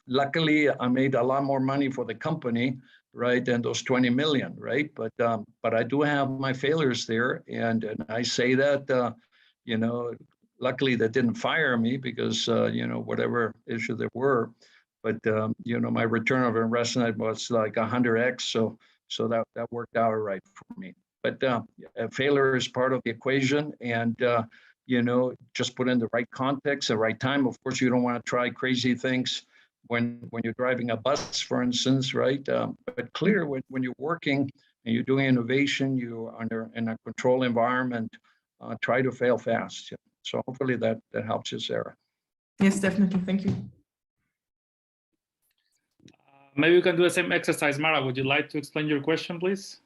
Luckily, I made a lot more money for the company, right, than those 20 million, right? But I do have my failures there, and I say that, luckily they didn't fire me because, whatever issue there were, but my return of investment was like 100x, so that worked out all right for me. But failure is part of the equation, and just put in the right context, the right time. Of course, you don't want to try crazy things when you're driving a bus, for instance, right? But clear when you're working and you're doing innovation, you're in a controlled environment, try to fail fast. So hopefully that helps you, Sarah. Yes, definitely. Thank you. Maybe we can do the same exercise. Mara, would you like to explain your question, please?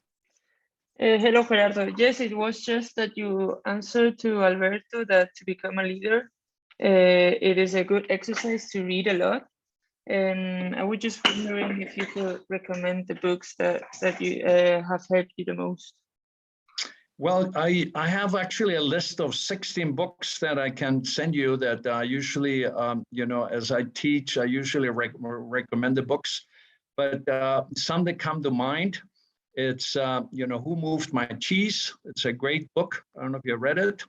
Hello, Gerardo. Yes, it was just that you answered to Alberto that to become a leader, it is a good exercise to read a lot. And I was just wondering if you could recommend the books that you have helped you the most. Well, I have actually a list of 16 books that I can send you that usually, as I teach, I usually recommend the books. But some that come to mind, it's, Who Moved My Cheese? It's a great book. I don't know if you read it.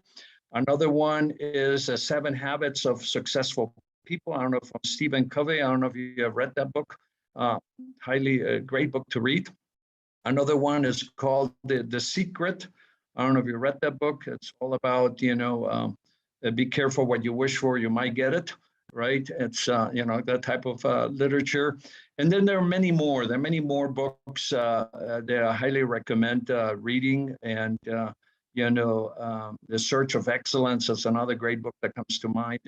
Another one is 7 Habits of Successful People. I don't know, from Stephen Covey. I don't know if you have read that book. Highly great book to read. Another one is called The Secret. I don't know if you read that book. It's all about, be careful what you wish for, you might get it, right? It's, that type of literature. And then there are many more. There are many more books that I highly recommend reading. And, The Search of Excellence is another great book that comes to mind.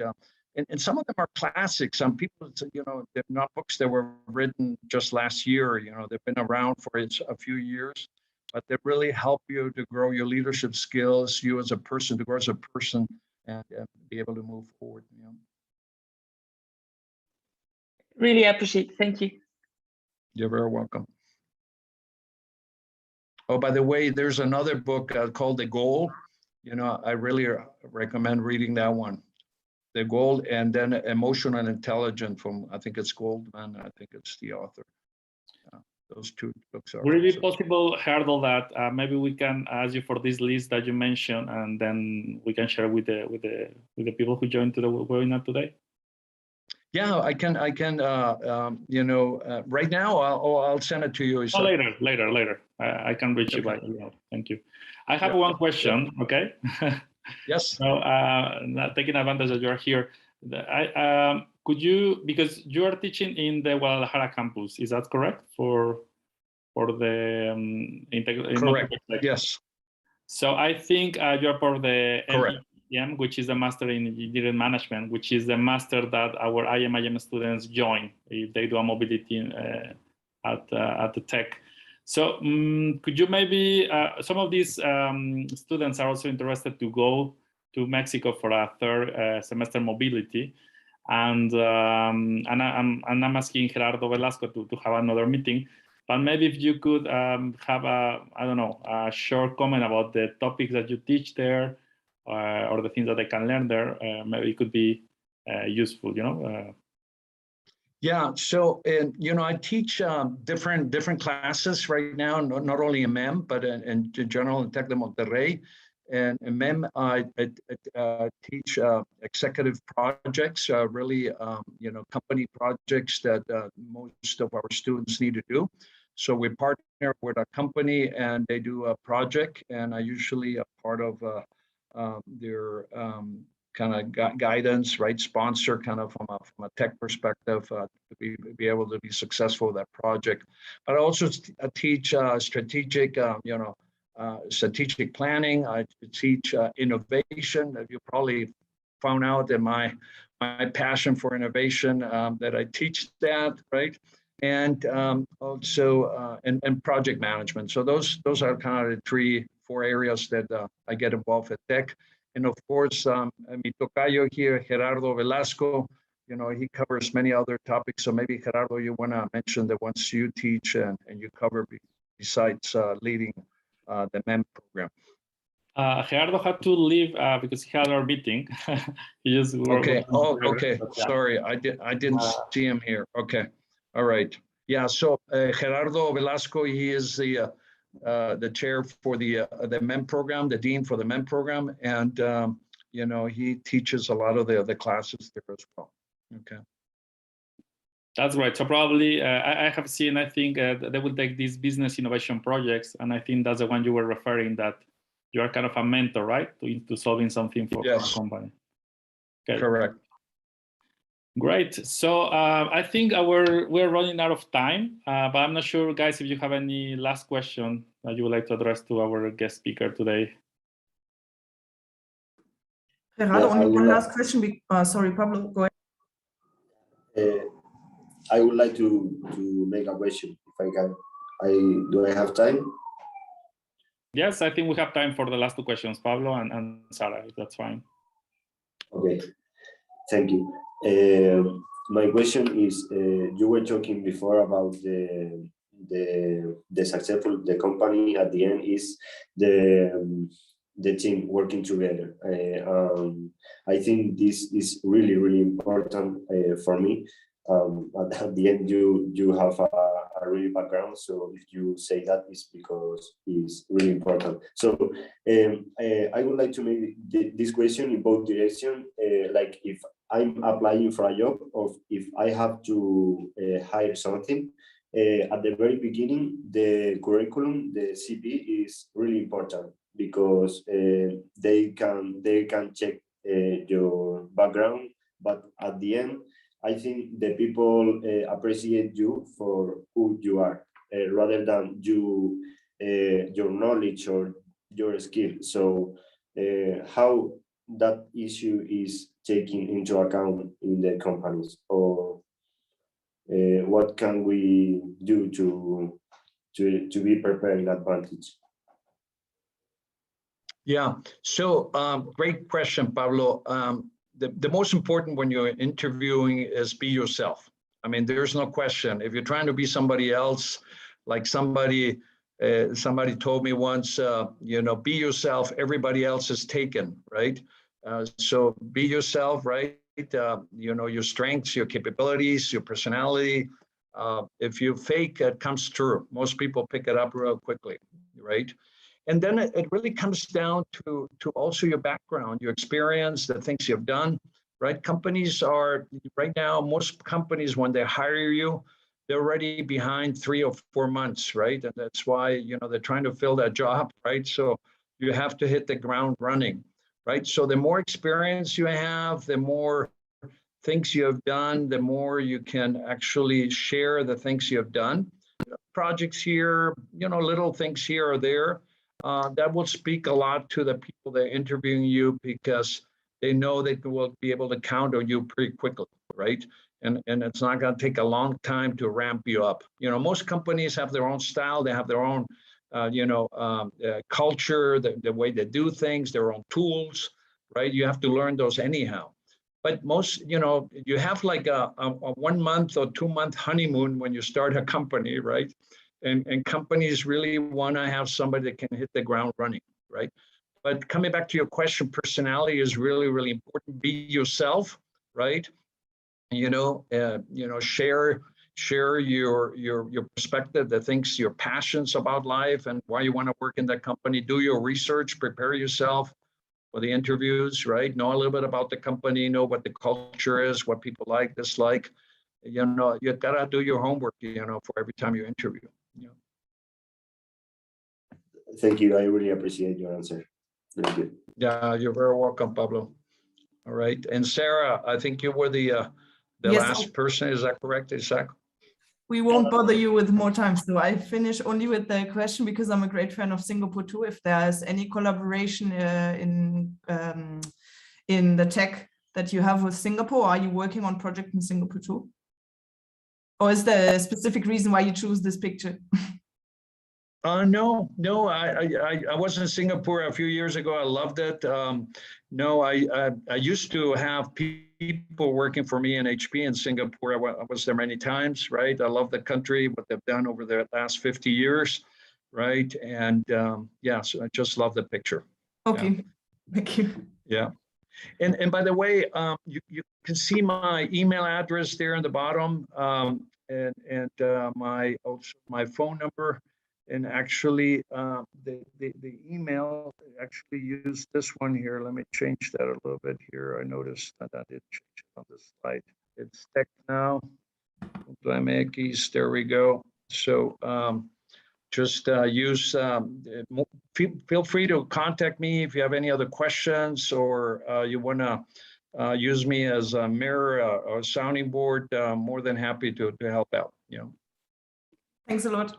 And some of them are classics. Some people, they're not books that were written just last year. They've been around for a few years, but they really help you to grow your leadership skills, you as a person, to grow as a person, and be able to move forward. Really appreciate it. Thank you. You're very welcome. Oh, by the way, there's another book called The Goal. I really recommend reading that one. The Goal, and then Emotional Intelligence from, I think it's Goldman, I think it's the author. Those 2 books are. Would it be possible, Gerardo, that maybe we can ask you for this list that you mentioned, and then we can share with the people who joined to the webinar today? Yeah, I can. Right now, I'll send it to you. Oh, later. I can reach you by email. Thank you. I have one question. Okay. Yes. So, taking advantage that you're here, could you, because you are teaching in the Guadalajara campus, is that correct? For the correct. Yes. So I think you're for the correct. IMIM, which is the Master in Engineering Management, which is the master that our IMIM students join if they do a mobility at the tech. So could you maybe, some of these students are also interested to go to Mexico for a 3rd semester mobility. And I'm asking Gerardo Velasco to have another meeting. But maybe if you could have a short comment about the topics that you teach there, or the things that they can learn there, maybe it could be useful, Yeah, so I teach different classes right now, not only in IMIM, but in general in Tec de Monterrey. And IMIM, I teach executive projects, really, company projects that most of our students need to do. So we partner with a company and they do a project, and I usually a part of their kind of guidance, right? Sponsor kind of from a tech perspective to be able to be successful with that project. But I also teach strategic, strategic planning. I teach innovation. You probably found out that my passion for innovation, that I teach that, right? And also and project management. So those are kind of the 4 areas that I get involved with tech. And of course, mi tocayo here, Gerardo Velasco, he covers many other topics. So maybe Gerardo, you want to mention the ones you teach and you cover besides leading the MEM program. Gerardo had to leave because he had our meeting. He just okay. Oh, okay. Sorry, I didn't see him here. Okay. All right. Yeah. So Gerardo Velasco, he is the chair for the MEM program, the dean for the MEM program, and he teaches a lot of the classes there as well. Okay. That's right. So probably I have seen. I think they will take these business innovation projects, and I think that's the one you were referring, that you are kind of a mentor, right, to solving something for a company. Okay. Correct. Great. So I think we're running out of time, but I'm not sure, guys, if you have any last question that you would like to address to our guest speaker today. Gerardo, only one last question. Sorry, Pablo, go ahead. I would like to make a question, if I can. Do I have time? Yes, I think we have time for the last 2 questions, Pablo and Sarah, if that's fine. Okay, thank you. My question is, you were talking before about the successful, the company at the end is the team working together. I think this is really, really important for me. At the end, you have a really background, so if you say that, it's because it's really important. So I would like to make this question in both directions, like if I'm applying for a job or if I have to hire something. At the very beginning, the curriculum, the CV, is really important because they can check your background, but at the end, I think the people appreciate you for who you are, rather than your knowledge or your skill. So how that issue is taken into account in the companies, or what can we do to be prepared in advantage? Yeah, so great question, Pablo. The most important when you're interviewing is be yourself. I mean, there's no question. If you're trying to be somebody else, like somebody told me once, be yourself, everybody else is taken, right? So be yourself, right? Your strengths, your capabilities, your personality. If you fake, it comes true. Most people pick it up real quickly, right? And then it really comes down to also your background, your experience, the things you've done, right? Companies are, right now, most companies, when they hire you, they're already behind 3 or 4 months, right? And that's why, they're trying to fill that job, right? So you have to hit the ground running, right? So the more experience you have, the more things you have done, the more you can actually share the things you have done. Projects here, little things here or there. That will speak a lot to the people that are interviewing you because they know they will be able to count on you pretty quickly, right? And it's not going to take a long time to ramp you up. Most companies have their own style. They have their own, culture, the way they do things, their own tools, right? You have to learn those anyhow. But most, you have like a 1 month or 2 month honeymoon when you start a company, right? And companies really want to have somebody that can hit the ground running, right? But coming back to your question, personality is really, really important. Be yourself, right? Share share your perspective, the things, your passions about life and why you want to work in that company. Do your research, prepare yourself for the interviews, right? Know a little bit about the company, know what the culture is, what people like, dislike. You know, you gotta do your homework, you know, for every time you interview. You know. Thank you. I really appreciate your answer. Thank you. Yeah, you're very welcome, Pablo. All right, and Sarah, I think you were the Yes, last person. Is that correct, Isaac? we won't bother you with more time. So I finish only with the question because I'm a great fan of Singapore too. If there's any collaboration in the tech that you have with Singapore, are you working on project in Singapore too? Or is there a specific reason why you choose this picture? No, I was in Singapore a few years ago. I loved it. No, I used to have people working for me in HP in Singapore. I was there many times, right? I love the country, what they've done over the last 50 years, right? And yeah, so I just love the picture. Okay, yeah. Thank you. Yeah. And by the way, you can see my email address there in the bottom, and my phone number. And actually, the email actually use this one here. Let me change that a little bit here. I noticed that I did change it on this slide. It's technow.mx. There we go. So just use, feel free to contact me if you have any other questions or you want to use me as a mirror or sounding board. More than happy to help out. You know. Thanks a lot.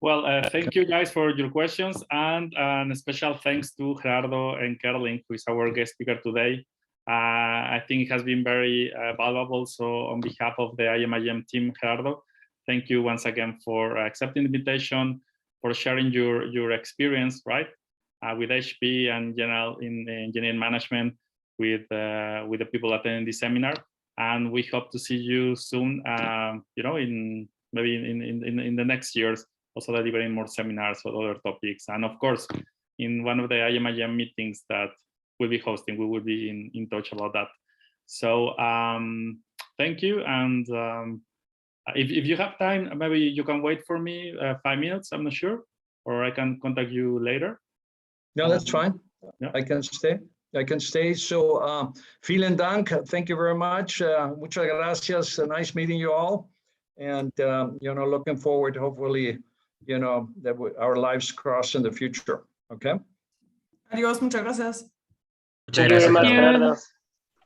Well, thank you guys for your questions, and a special thanks to Gerardo Enkerlin, who is our guest speaker today. I think it has been very valuable. So on behalf of the IMIM team, Gerardo, thank you once again for accepting the invitation, for sharing your experience, right, with HP and general in engineering management with the people attending this seminar. And we hope to see you soon, you know, maybe in the next years, also delivering more seminars or other topics. And of course, in one of the IMIM meetings that we'll be hosting, we will be in touch about that. So thank you. And if you have time, maybe you can wait for me 5 minutes, I'm not sure, or I can contact you later. No, that's fine. Yeah. I can stay. So vielen Dank. Thank you very much. Muchas gracias. Nice meeting you all. And, you know, looking forward, hopefully, you know, that our lives cross in the future. Okay. Adios, muchas gracias. Thank you very much, Gerardo.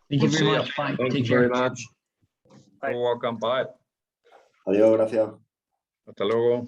Thank you very much. Bye. Thank Take you care. very much. You're welcome. Bye. Adiós, gracias. Hasta luego.